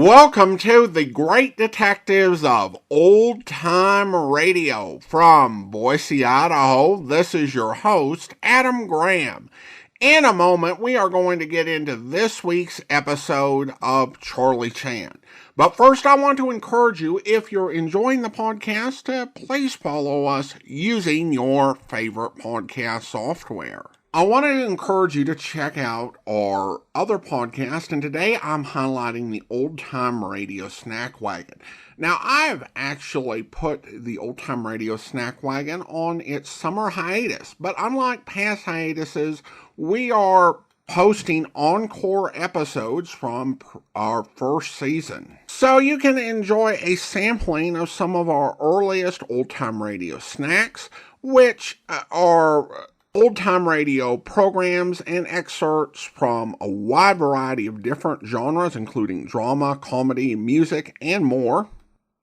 Welcome to the Great Detectives of Old Time Radio from Boise, Idaho. This is your host, Adam Graham. In a moment, we are going to get into this week's episode of Charlie Chan. But first, I want to encourage you, if you're enjoying the podcast, to please follow us using your favorite podcast software. I wanted to encourage you to check out our other podcast, and today I'm highlighting the Old Time Radio Snack Wagon. Now, I've actually put the Old Time Radio Snack Wagon on its summer hiatus, but unlike past hiatuses, we are posting encore episodes from our first season. So you can enjoy a sampling of some of our earliest Old Time Radio snacks, which are old-time radio programs and excerpts from a wide variety of different genres, including drama, comedy, music, and more.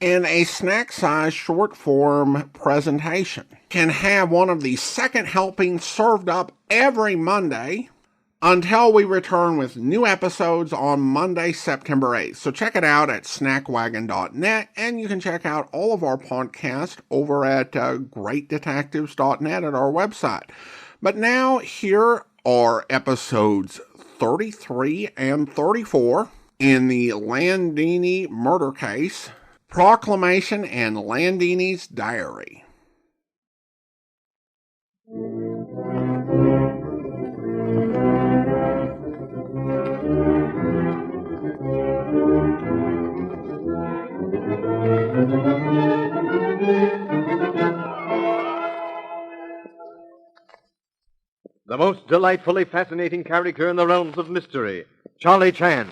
And a snack-sized short-form presentation can have one of the second helpings served up every Monday until we return with new episodes on Monday, September 8th. So check it out at snackwagon.net, and you can check out all of our podcasts over at greatdetectives.net at our website. But now, here are episodes 33 and 34 in the Landini murder case, Proclamation and Landini's Diary. The most delightfully fascinating character in the realms of mystery, Charlie Chan.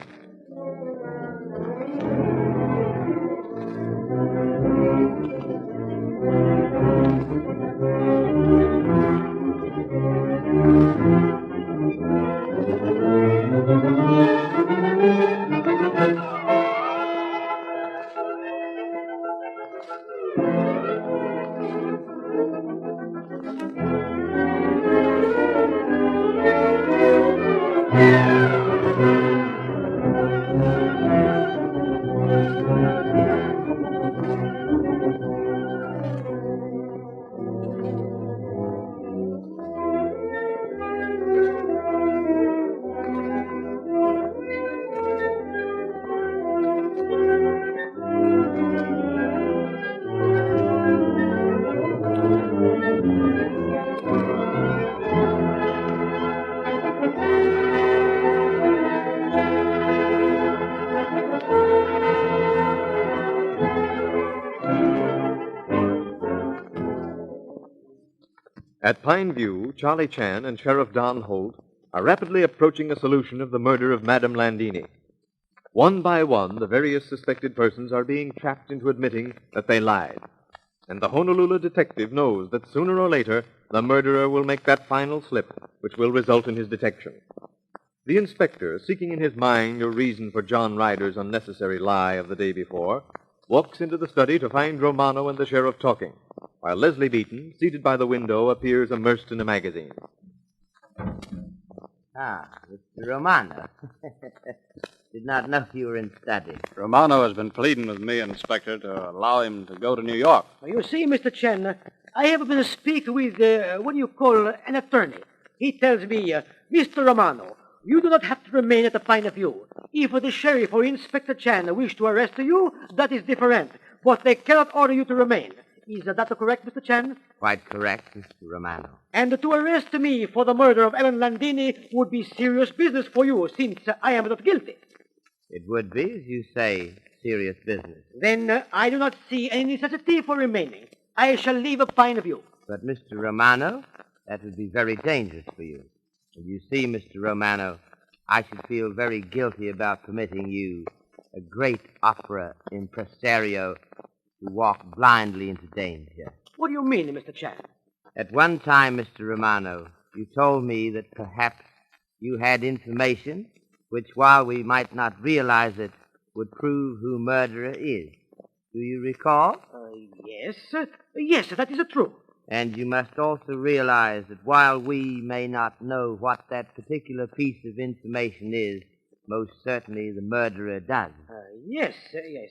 At Pine View, Charlie Chan and Sheriff Don Holt are rapidly approaching a solution of the murder of Madame Landini. One by one, the various suspected persons are being trapped into admitting that they lied. And the Honolulu detective knows that sooner or later, the murderer will make that final slip, which will result in his detection. The inspector, seeking in his mind a reason for John Ryder's unnecessary lie of the day before, walks into the study to find Romano and the sheriff talking, while Leslie Beaton, seated by the window, appears immersed in a magazine. Ah, Mr. Romano. Did not know you were in study. Romano has been pleading with me, Inspector, to allow him to go to New York. You see, Mr. Chen, I have been speaking with, an attorney. He tells me, Mr. Romano, you do not have to remain at the Pine View. If the sheriff or Inspector Chan wish to arrest you, that is different. But they cannot order you to remain. Is that correct, Mr. Chan? Quite correct, Mr. Romano. And to arrest me for the murder of Ellen Landini would be serious business for you, since I am not guilty. It would be, as you say, serious business. Then I do not see any necessity for remaining. I shall leave Pine View. But, Mr. Romano, that would be very dangerous for you. And you see, Mr. Romano, I should feel very guilty about permitting you, a great opera impresario, to walk blindly into danger. What do you mean, Mr. Chan? At one time, Mr. Romano, you told me that perhaps you had information which, while we might not realize it, would prove who murderer is. Do you recall? Yes. Yes, that is true. And you must also realize that while we may not know what that particular piece of information is, Most certainly the murderer does. Yes,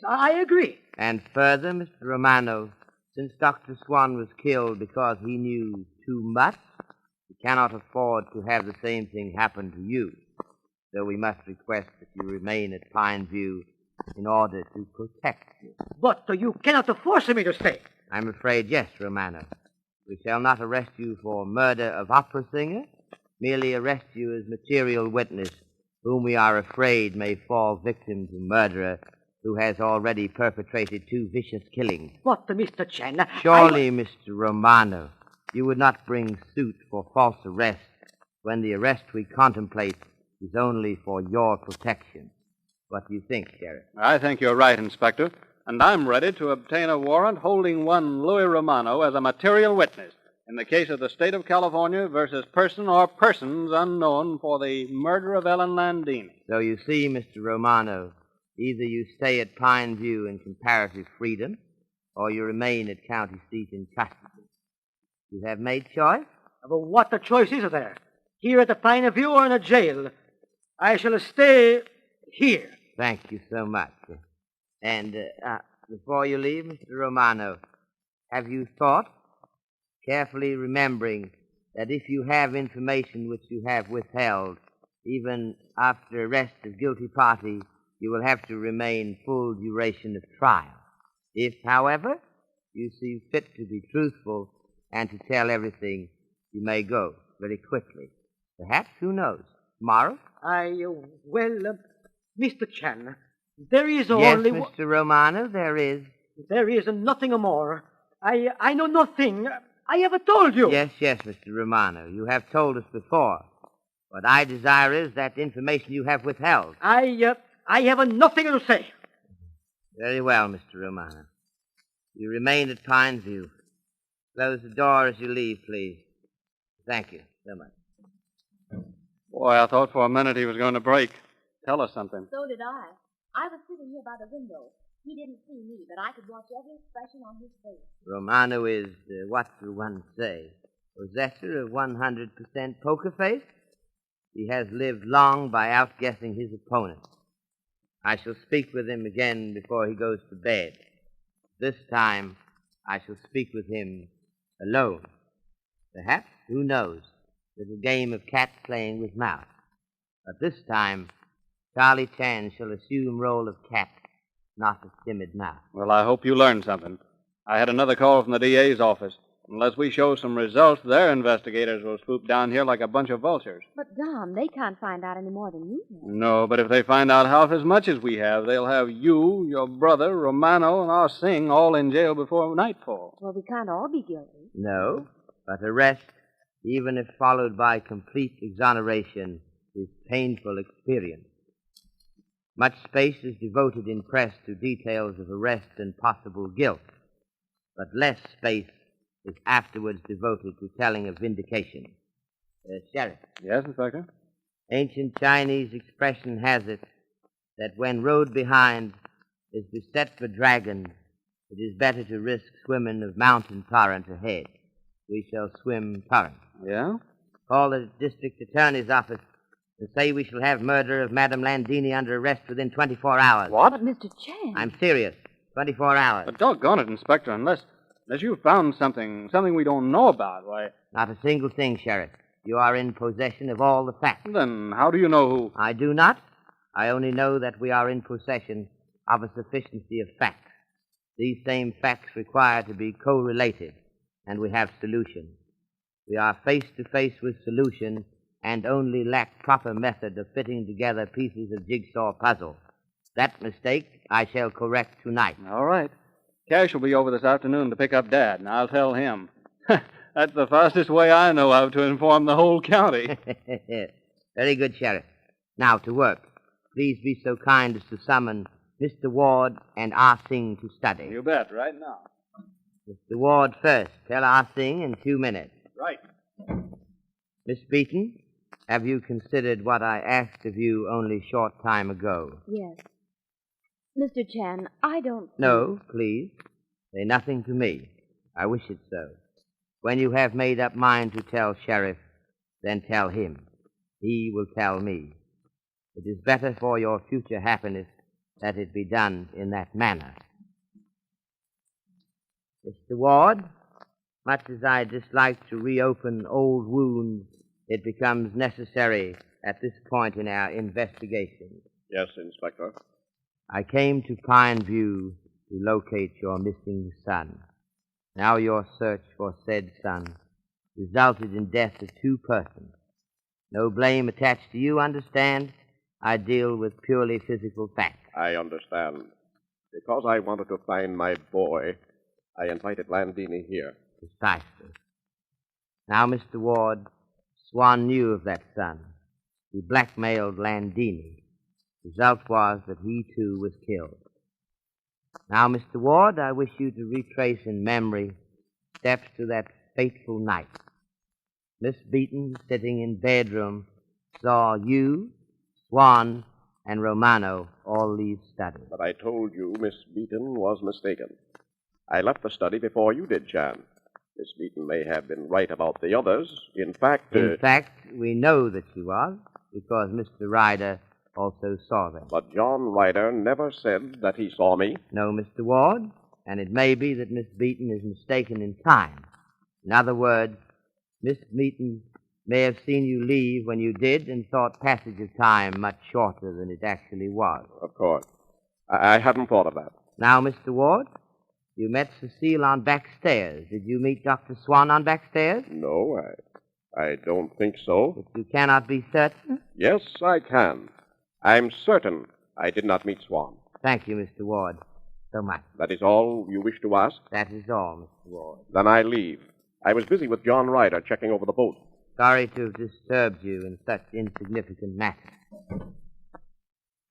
I agree. And further, Mr. Romano, since Dr. Swan was killed because he knew too much, we cannot afford to have the same thing happen to you. So we must request that you remain at Pine View in order to protect you. But you cannot force me to stay. I'm afraid yes, Romano. We shall not arrest you for murder of opera singer, merely arrest you as material witness, whom we are afraid may fall victim to murderer who has already perpetrated 2 vicious killings. But, Mr. Chen, Surely, Mr. Romano, you would not bring suit for false arrest when the arrest we contemplate is only for your protection. What do you think, Sheriff? I think you're right, Inspector. And I'm ready to obtain a warrant holding one Louis Romano as a material witness in the case of the state of California versus person or persons unknown for the murder of Ellen Landini. So you see, Mr. Romano, either you stay at Pine View in comparative freedom, or you remain at county seat in custody. You have made choice? But what the choice is there? Here at the Pine View or in a jail? I shall stay here. Thank you so much. And before you leave, Mr. Romano, have you thought, carefully remembering that if you have information which you have withheld, even after arrest of guilty party, you will have to remain full duration of trial. If, however, you see fit to be truthful and to tell everything, you may go very quickly. Perhaps, who knows, tomorrow? Mr. Chen, there is Yes, only... Mr. Romano, there is. There is nothing more. I know nothing. I have told you. Yes, Mr. Romano, you have told us before. What I desire is that information you have withheld. I have nothing to say. Very well, Mr. Romano. You remain at Pine View. Close the door as you leave, please. Thank you so much. Boy, I thought for a minute he was going to break. Tell us something. So did I. I was sitting here by the window. He didn't see me, but I could watch every expression on his face. Romano is, what will one say, possessor of 100% poker face? He has lived long by outguessing his opponent. I shall speak with him again before he goes to bed. This time, I shall speak with him alone. Perhaps, who knows, little game of cat playing with mouse. But this time, Charlie Chan shall assume role of cat, not a timid mouse. Well, I hope you learned something. I had another call from the DA's office. Unless we show some results, their investigators will swoop down here like a bunch of vultures. But, Dom, they can't find out any more than you have. No, but if they find out half as much as we have, they'll have you, your brother, Romano, and our Singh all in jail before nightfall. Well, we can't all be guilty. No, but arrest, even if followed by complete exoneration, is painful experience. Much space is devoted in press to details of arrest and possible guilt, but less space is afterwards devoted to telling of vindication. Sheriff. Yes, Inspector? Ancient Chinese expression has it that when road behind is beset for dragons, it is better to risk swimming of mountain torrent ahead. We shall swim torrent. Yeah? Call the district attorney's office and say we shall have murder of Madame Landini under arrest within 24 hours. What? But, Mr. Chen... I'm serious. 24 hours. But doggone it, Inspector, unless you found something we don't know about, why... Not a single thing, Sheriff. You are in possession of all the facts. Then how do you know who... I do not. I only know that we are in possession of a sufficiency of facts. These same facts require to be correlated, and we have solution. We are face to face with solution and only lack proper method of fitting together pieces of jigsaw puzzle. That mistake I shall correct tonight. All right. Cash will be over this afternoon to pick up Dad, and I'll tell him. That's the fastest way I know of to inform the whole county. Very good, Sheriff. Now to work. Please be so kind as to summon Mr. Ward and Ah Sing to study. You bet, right now. Mr. Ward first. Tell Ah Sing in 2 minutes. Right. Miss Beaton, have you considered what I asked of you only a short time ago? Yes. Mr. Chen, I don't... No, please. Say nothing to me. I wish it so. When you have made up mind to tell Sheriff, then tell him. He will tell me. It is better for your future happiness that it be done in that manner. Mr. Ward, much as I dislike to reopen old wounds, it becomes necessary at this point in our investigation. Yes, Inspector. I came to Pine View to locate your missing son. Now your search for said son resulted in death of 2 persons. No blame attached to you, understand? I deal with purely physical facts. I understand. Because I wanted to find my boy, I invited Landini here. Precisely. Now, Mr. Ward, Swan knew of that son. He blackmailed Landini. Result was that he, too, was killed. Now, Mr. Ward, I wish you to retrace in memory steps to that fateful night. Miss Beaton, sitting in bedroom, saw you, Swan, and Romano all leave study. But I told you Miss Beaton was mistaken. I left the study before you did, Chan. Miss Beaton may have been right about the others. In fact, we know that she was, because Mr. Ryder also saw them. But John Ryder never said that he saw me. No, Mr. Ward, and it may be that Miss Beaton is mistaken in time. In other words, Miss Beaton may have seen you leave when you did and thought passage of time much shorter than it actually was. Of course. I hadn't thought of that. Now, Mr. Ward, you met Cecile on back stairs. Did you meet Dr. Swan on back stairs? No, I don't think so. But you cannot be certain? Yes, I can. I'm certain I did not meet Swan. Thank you, Mr. Ward, so much. That is all you wish to ask? That is all, Mr. Ward. Then I leave. I was busy with John Ryder checking over the boat. Sorry to have disturbed you in such insignificant matters.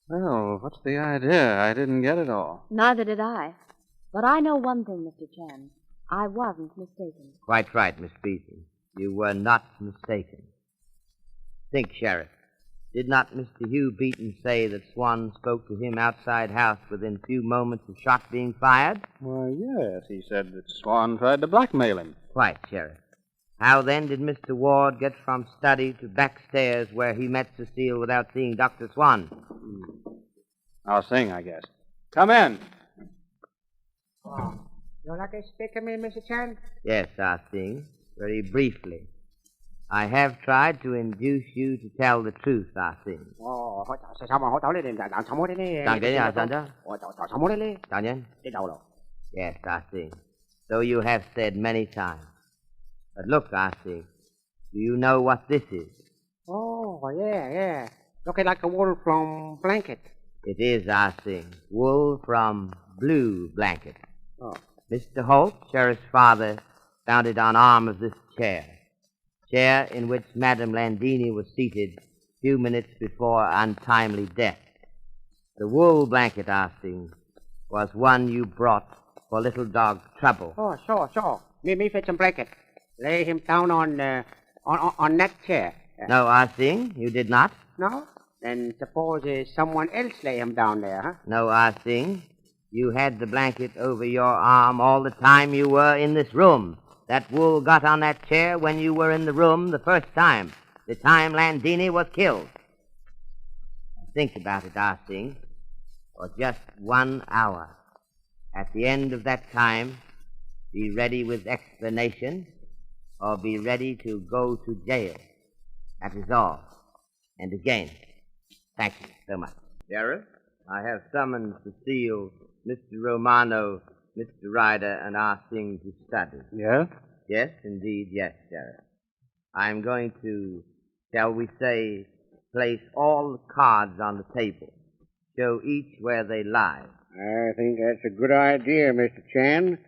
Well, what's the idea? I didn't get it all. Neither did I. But I know one thing, Mr. Chan. I wasn't mistaken. Quite right, Miss Beaton. You were not mistaken. Think, Sheriff. Did not Mr. Hugh Beaton say that Swan spoke to him outside house within few moments of shot being fired? Why, yes. He said that Swan tried to blackmail him. Quite, Sheriff. How then did Mr. Ward get from study to back stairs where he met Cecile without seeing Dr. Swan? I'll sing, I guess. Come in. Oh, you'd like to speak to me, Mr. Chan? Yes, Ah Sing. Very briefly. I have tried to induce you to tell the truth, Ah Sing. Ồ, sao mà họ tao lên đằng sao đây nè? Đằng đấy à, Santa? Ồ, tao sao đây nè? Đằng nhân? Đi đâu rồi? Yes, Ah Sing. So you have said many times. But look, Ah Sing, do you know what this is? Oh, yeah. Looking like a wool from blanket. It is, Ah Sing, wool from blue blanket. Oh. Mr. Holt, Sheriff's father, found it on arm of this chair in which Madame Landini was seated a few minutes before untimely death. The wool blanket, Ah Sing, was one you brought for little dog Trouble. Oh, sure. Me fetch some blanket. Lay him down on that chair. No, Ah Sing, you did not. No? Then suppose someone else lay him down there, huh? No, Ah Sing, you had the blanket over your arm all the time you were in this room. That wool got on that chair when you were in the room the first time, the time Landini was killed. Think about it, Ah Sing, for just 1 hour. At the end of that time, be ready with explanation or be ready to go to jail. That is all. And again, thank you so much. Sheriff, I have summoned Cecile, Mr. Romano, Mr. Ryder, and Ah Sing to study. Yes? Yes, indeed, yes, Sheriff. I'm going to, shall we say, place all the cards on the table, show each where they lie. I think that's a good idea, Mr. Chan.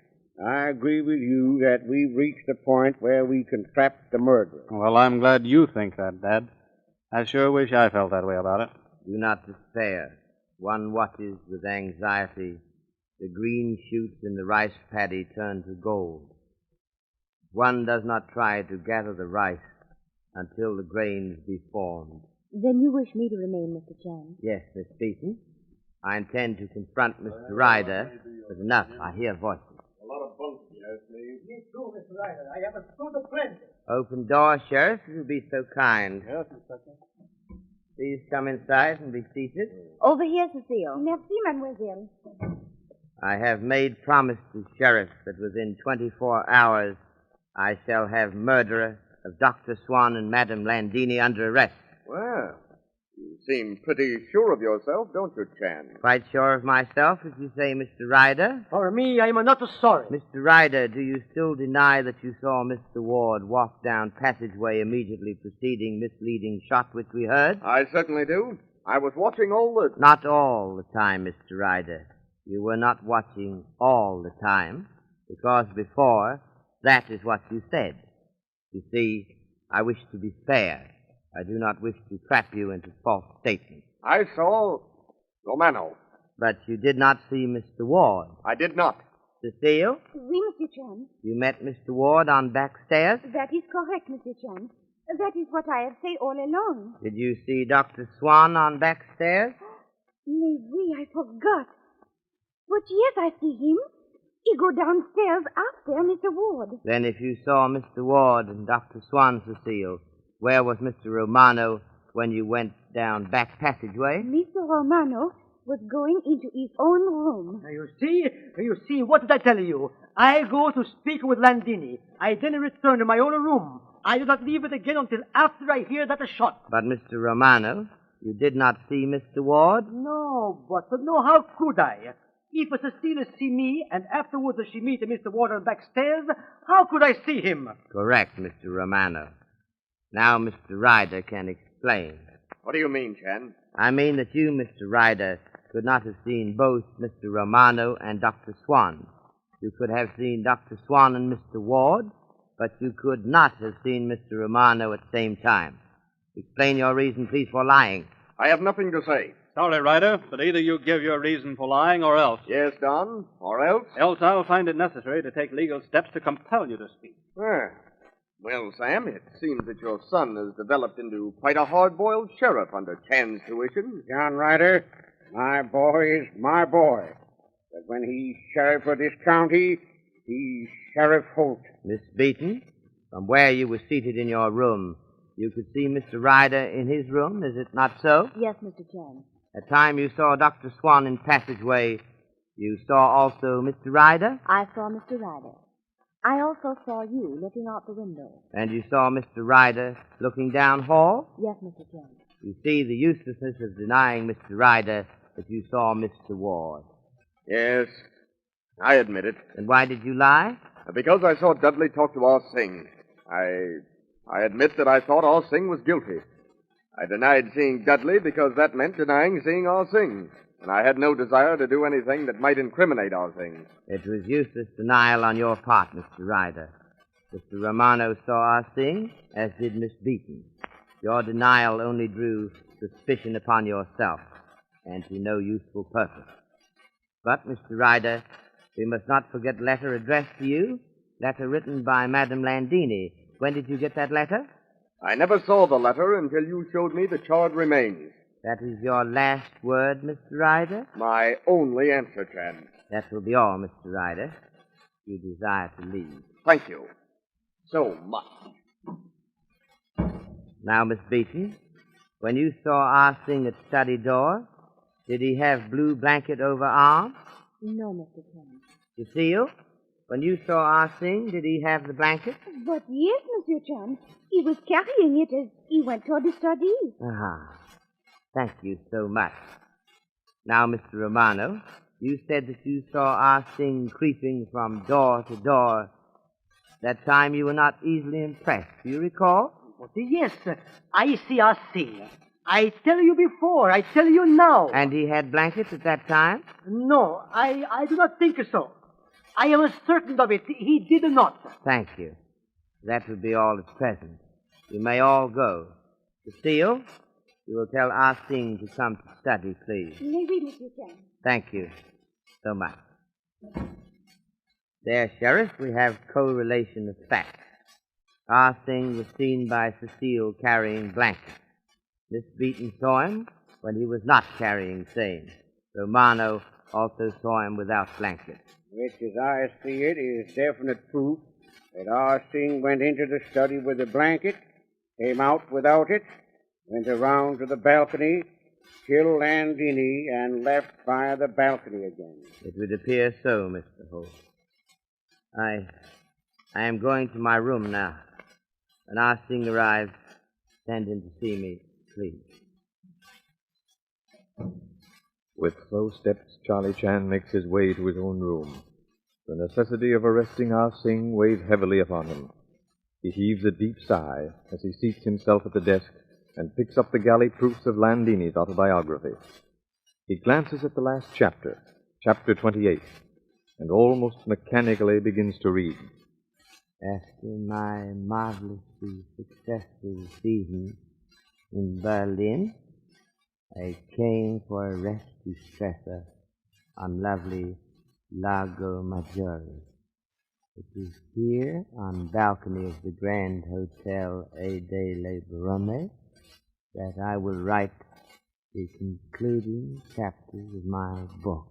I agree with you that we've reached the point where we can trap the murderer. Well, I'm glad you think that, Dad. I sure wish I felt that way about it. Do not despair. One watches with anxiety the green shoots in the rice paddy turn to gold. One does not try to gather the rice until the grains be formed. Then you wish me to remain, Mr. Chan? Yes, Miss Beaton. I intend to confront Mr. Ryder, but enough. I hear voices. A lot of bunk, yes, me. Me too, Mr. Ryder. I have a suit of friends. Open door, Sheriff, if you'll be so kind. Yes, Inspector. Please come inside and be seated. Over here, Cecile. Merci, mademoiselle. I have made promise to Sheriff that within 24 hours I shall have murderer of Dr. Swan and Madame Landini under arrest. Well, you seem pretty sure of yourself, don't you, Chan? Quite sure of myself, as you say, Mr. Ryder. For me, I am not sorry. Mr. Ryder, do you still deny that you saw Mr. Ward walk down passageway immediately preceding misleading shot which we heard? I certainly do. I was watching all the... Not all the time, Mr. Ryder. You were not watching all the time, because before, that is what you said. You see, I wish to be fair. I do not wish to trap you into false statements. I saw Romano. But you did not see Mr. Ward. I did not. Cecile, Oui, Monsieur Chan. you met Mr. Ward on back stairs? That is correct, Monsieur Chan. That is what I have said all along. Did you see Dr. Swan on back stairs? Mais oui, I forgot. But yes, I see him. He go downstairs after Mr. Ward. Then if you saw Mr. Ward and Dr. Swan, Cecile, where was Mr. Romano when you went down back passageway? Mr. Romano was going into his own room. Now, you see, what did I tell you? I go to speak with Landini. I then return to my own room. I do not leave it again until after I hear that a shot. But Mr. Romano, you did not see Mr. Ward? No, but no, how could I? If Cecilia see me, and afterwards she meet Mr. Ward on backstairs, how could I see him? Correct, Mr. Romano. Now Mr. Ryder can explain. What do you mean, Chan? I mean that you, Mr. Ryder, could not have seen both Mr. Romano and Dr. Swan. You could have seen Dr. Swan and Mr. Ward, but you could not have seen Mr. Romano at the same time. Explain your reason, please, for lying. I have nothing to say. Sorry, Ryder, but either you give your reason for lying or else. Yes, Don, or else? Else I'll find it necessary to take legal steps to compel you to speak. Well, Sam, it seems that your son has developed into quite a hard-boiled sheriff under Chan's tuition. John Ryder, my boy is my boy. But when he's sheriff of this county, he's Sheriff Holt. Miss Beaton, from where you were seated in your room, you could see Mr. Ryder in his room, is it not so? Yes, Mr. Chan. At the time you saw Dr. Swan in passageway, you saw also Mr. Ryder? I saw Mr. Ryder. I also saw you looking out the window. And you saw Mr. Ryder looking down hall? Yes, Mr. Chan. You see the uselessness of denying Mr. Ryder that you saw Mr. Ward. Yes, I admit it. And why did you lie? Because I saw Dudley talk to Ah Sing. I admit that I thought Ah Sing was guilty. I denied seeing Dudley because that meant denying seeing Ah Sing. And I had no desire to do anything that might incriminate Ah Sing. It was useless denial on your part, Mr. Ryder. Mr. Romano saw Ah Sing, as did Miss Beaton. Your denial only drew suspicion upon yourself, and to no useful purpose. But, Mr. Ryder, we must not forget the letter addressed to you, letter written by Madame Landini. When did you get that letter? I never saw the letter until you showed me the charred remains. That is your last word, Mr. Ryder? My only answer, Chan. That will be all, Mr. Ryder. You desire to leave. Thank you so much. Now, Miss Beaton, when you saw Ah Sing at study door, did he have blue blanket over arm? No, Mr. Chan. Cecile, when you saw Ah Sing, did he have the blanket? But yes, Monsieur Chan. He was carrying it as he went toward the study. Ah, thank you so much. Now, Mr. Romano, you said that you saw Ah Sing creeping from door to door. That time you were not easily impressed. Do you recall? Yes, I see Ah Sing. I tell you before, I tell you now. And he had blankets at that time? No, I do not think so. I am certain of it. He did not. Thank you. That will be all at present. You may all go. Cecile, you will tell Ah Sing to come to study, please. Maybe, Monsieur Chan. Thank you so much. There, Sheriff, we have correlation of facts. Ah Sing was seen by Cecile carrying blankets. Miss Beaton saw him when he was not carrying same. Romano also saw him without blankets. Which, as I see it, is definite proof that Ah Sing went into the study with a blanket, came out without it, went around to the balcony, killed Landini, and left via the balcony again. It would appear so, Mr. Holt. I am going to my room now. When Ah Sing arrives, send him to see me, please. With slow steps, Charlie Chan makes his way to his own room. The necessity of arresting Ah Sing weighs heavily upon him. He heaves a deep sigh as he seats himself at the desk and picks up the galley proofs of Landini's autobiography. He glances at the last chapter, chapter 28, and almost mechanically begins to read. After my marvelously successful season in Berlin, I came for a rescue stretcher on lovely Lago Maggiore. It is here, on balcony of the Grand Hotel A delle Barone, that I will write the concluding chapters of my book.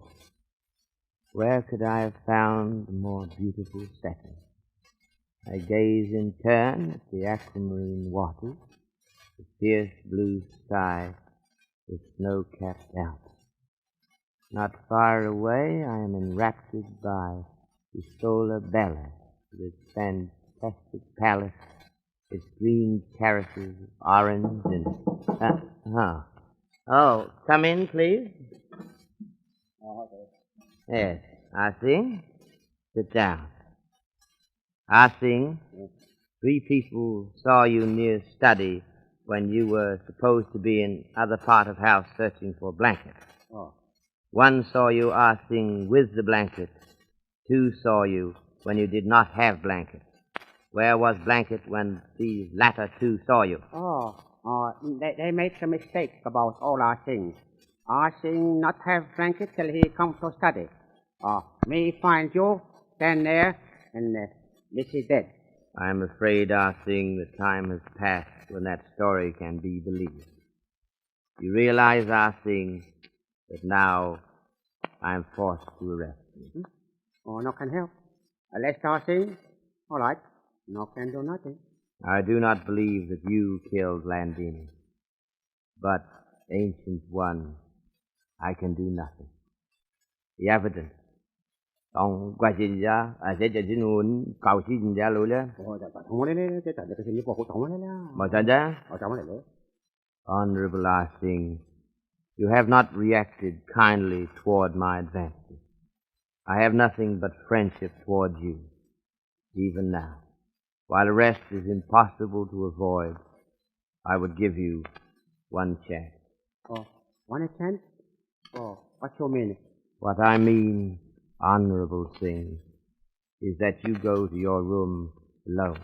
Where could I have found a more beautiful setting? I gaze in turn at the aquamarine waters, the fierce blue sky, the snow-capped Alps. Not far away, I am enraptured by Isola Bella, with its fantastic palace, its green terraces of orange and... Oh, come in, please. Yes, Ah Sing, sit down. Ah Sing, 3 people saw you near study when you were supposed to be in other part of house searching for blankets. Oh. 1 saw you, Ah Sing, with the blanket. 2 saw you when you did not have blanket. Where was blanket when these latter 2 saw you? They made a mistake about all our things. Our thing not have blanket till he come to study. Me find you, stand there, and this is dead. I'm afraid, Ah Sing, the time has passed when that story can be believed. You realize, Ah Sing, that now I'm forced to arrest you. No can help. Arrest our thing? All right. No can do nothing. I do not believe that you killed Landini. But, Ancient One, I can do nothing. The evidence. Ông qua xin ra, sẽ cho xin muốn cầu xin ra luôn đó. Mà sao đó? Honorable Ah Sing, you have not reacted kindly toward my advances. I have nothing but friendship toward you, even now. While arrest is impossible to avoid, I would give you 1 chance. One chance? What you mean? What I mean, Honorable Sing, is that you go to your room alone,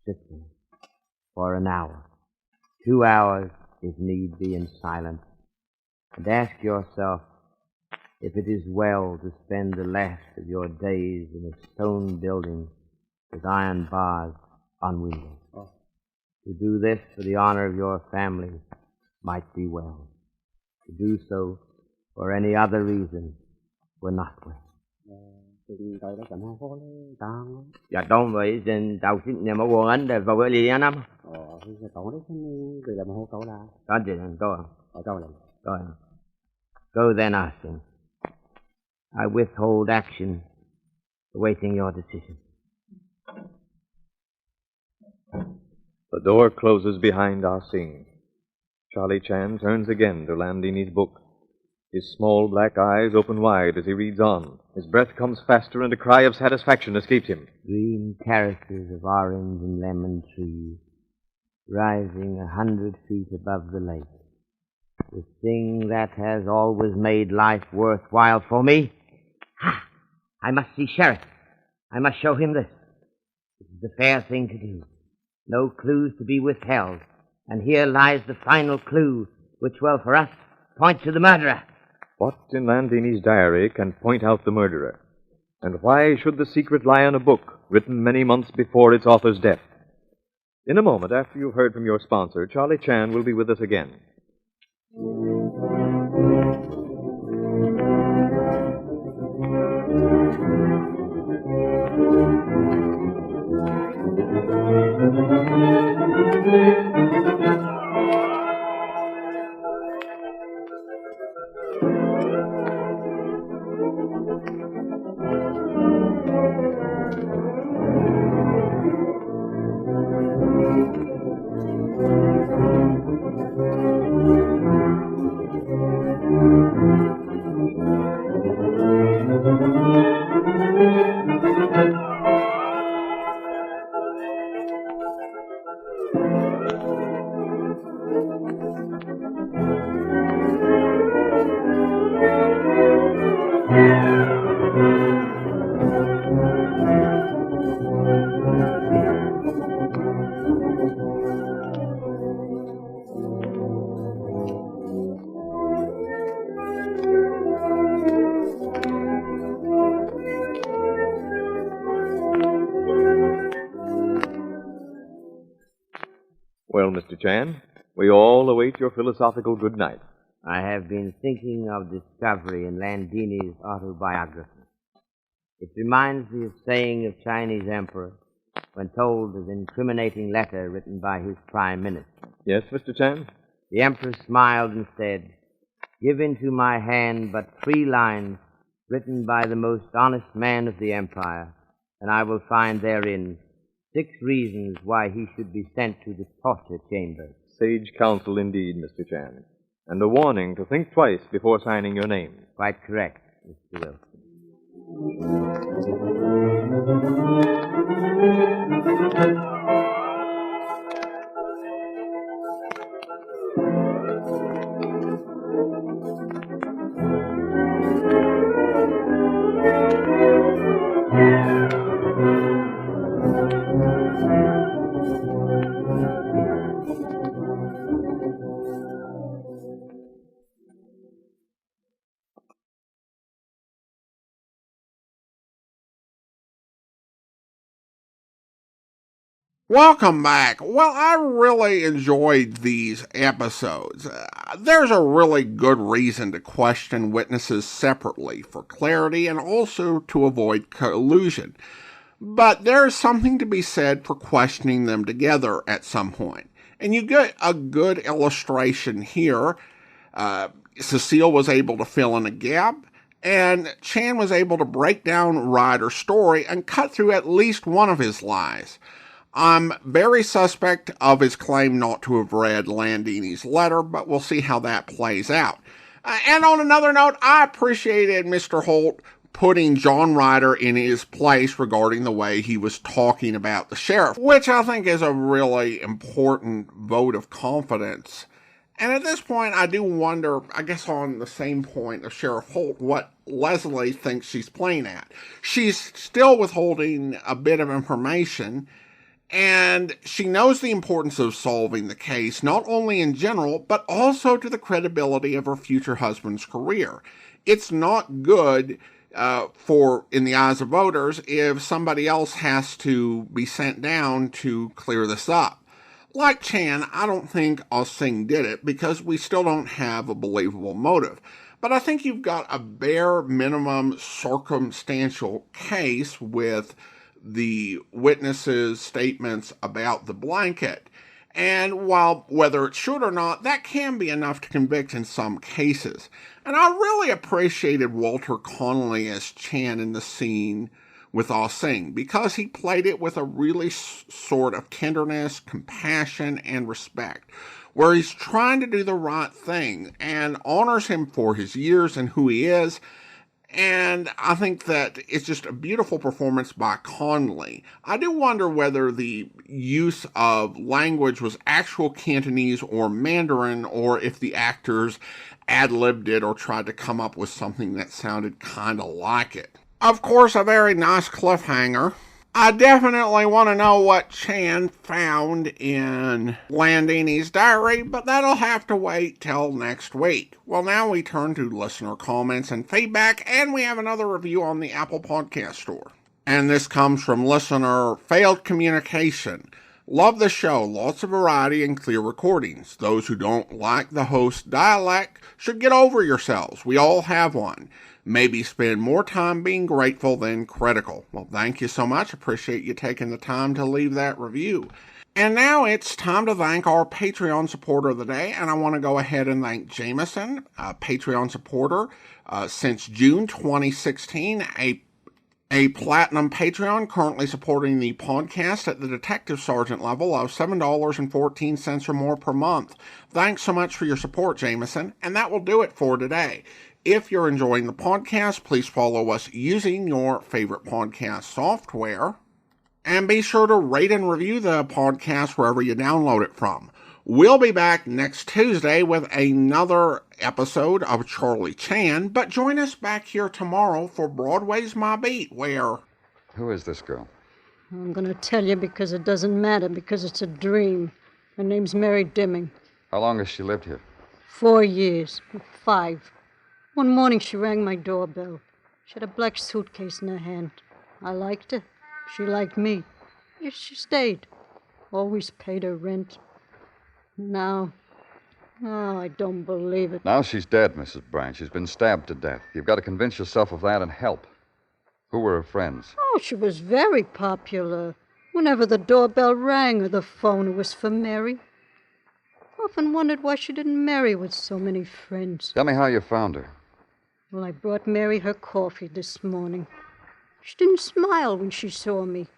sit there, for an hour, 2 hours, if need be, in silence, and ask yourself if it is well to spend the last of your days in a stone building with iron bars on windows. To do this for the honor of your family might be well. To do so for any other reason were not well. Dạ don't vậy, xin chào xin nhà mẫu quần anh để vào cái gì anh em. Đó chị go. Go then, Ah Sing. I withhold action, awaiting your decision. The door closes behind Ah Sing. Charlie Chan turns again to Landini's book. His small black eyes open wide as he reads on. His breath comes faster and a cry of satisfaction escapes him. Green terraces of orange and lemon trees, rising 100 feet above the lake. The thing that has always made life worthwhile for me. I must see Sheriff. I must show him this. It is the fair thing to do. No clues to be withheld. And here lies the final clue, which will, for us, point to the murderer. What in Landini's diary can point out the murderer? And why should the secret lie in a book written many months before its author's death? In a moment, after you've heard from your sponsor, Charlie Chan will be with us again. Well, Mr. Chan, we all await your philosophical good night. I have been thinking of discovery in Landini's autobiography. It reminds me of saying of Chinese emperor when told of incriminating letter written by his prime minister. Yes, Mr. Chan? The emperor smiled and said, "Give into my hand but 3 lines written by the most honest man of the empire, and I will find therein 6 reasons why he should be sent to the torture chamber." Sage counsel indeed, Mr. Chan. And a warning to think twice before signing your name. Quite correct, Mr. Wilson. Welcome back. Well, I really enjoyed these episodes. There's a really good reason to question witnesses separately for clarity and also to avoid collusion. But there's something to be said for questioning them together at some point. And you get a good illustration here. Cecile was able to fill in a gap, and Chan was able to break down Ryder's story and cut through at least one of his lies. I'm very suspect of his claim not to have read Landini's letter, but we'll see how that plays out. And on another note, I appreciated Mr. Holt putting John Ryder in his place regarding the way he was talking about the sheriff, which I think is a really important vote of confidence. And at this point, I do wonder, I guess on the same point of Sheriff Holt, what Leslie thinks she's playing at. She's still withholding a bit of information, and she knows the importance of solving the case, not only in general, but also to the credibility of her future husband's career. It's not good in the eyes of voters if somebody else has to be sent down to clear this up. Like Chan, I don't think Singh did it because we still don't have a believable motive. But I think you've got a bare minimum circumstantial case with the witnesses' statements about the blanket. And while whether it should or not, that can be enough to convict in some cases. And I really appreciated Walter Connolly as Chan in the scene with Singh because he played it with a really sort of tenderness, compassion, and respect, where he's trying to do the right thing and honors him for his years and who he is. And I think that it's just a beautiful performance by Connolly. I do wonder whether the use of language was actual Cantonese or Mandarin, or if the actors ad-libbed it or tried to come up with something that sounded kind of like it. Of course, a very nice cliffhanger. I definitely want to know what Chan found in Landini's diary, but that'll have to wait till next week. Well, now we turn to listener comments and feedback, and we have another review on the Apple Podcast Store. And this comes from listener Failed Communication. Love the show, lots of variety and clear recordings. Those who don't like the host's dialect should get over yourselves. We all have one. Maybe spend more time being grateful than critical. Well, thank you so much. Appreciate you taking the time to leave that review. And now it's time to thank our Patreon supporter of the day, and I want to go ahead and thank Jameson, a Patreon supporter since June 2016, a platinum Patreon currently supporting the podcast at the detective sergeant level of $7.14 or more per month. Thanks so much for your support, Jameson, and that will do it for today. If you're enjoying the podcast, please follow us using your favorite podcast software. And be sure to rate and review the podcast wherever you download it from. We'll be back next Tuesday with another episode of Charlie Chan, but join us back here tomorrow for Broadway's My Beat, where... Who is this girl? I'm going to tell you because it doesn't matter, because it's a dream. Her name's Mary Dimming. How long has she lived here? 4 years. 5. One morning she rang my doorbell. She had a black suitcase in her hand. I liked her. She liked me. Yes, she stayed. Always paid her rent. No. Oh, I don't believe it. Now she's dead, Mrs. Bryant. She's been stabbed to death. You've got to convince yourself of that and help. Who were her friends? Oh, she was very popular. Whenever the doorbell rang or the phone was for Mary. Often wondered why she didn't marry with so many friends. Tell me how you found her. Well, I brought Mary her coffee this morning. She didn't smile when she saw me.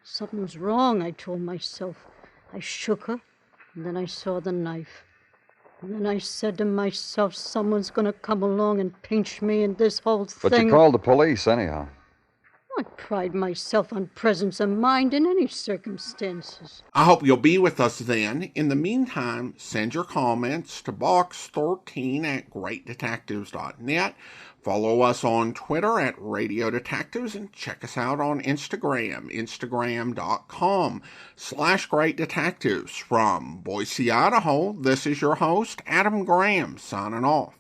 Something was wrong, I told myself. I shook her, and then I saw the knife. And then I said to myself, someone's going to come along and pinch me in this whole thing. But you called the police anyhow. I pride myself on presence of mind in any circumstances. I hope you'll be with us then. In the meantime, send your comments to box13@greatdetectives.net. Follow us on Twitter at Radio Detectives and check us out on Instagram, instagram.com/greatdetectives. From Boise, Idaho, this is your host, Adam Graham, signing off.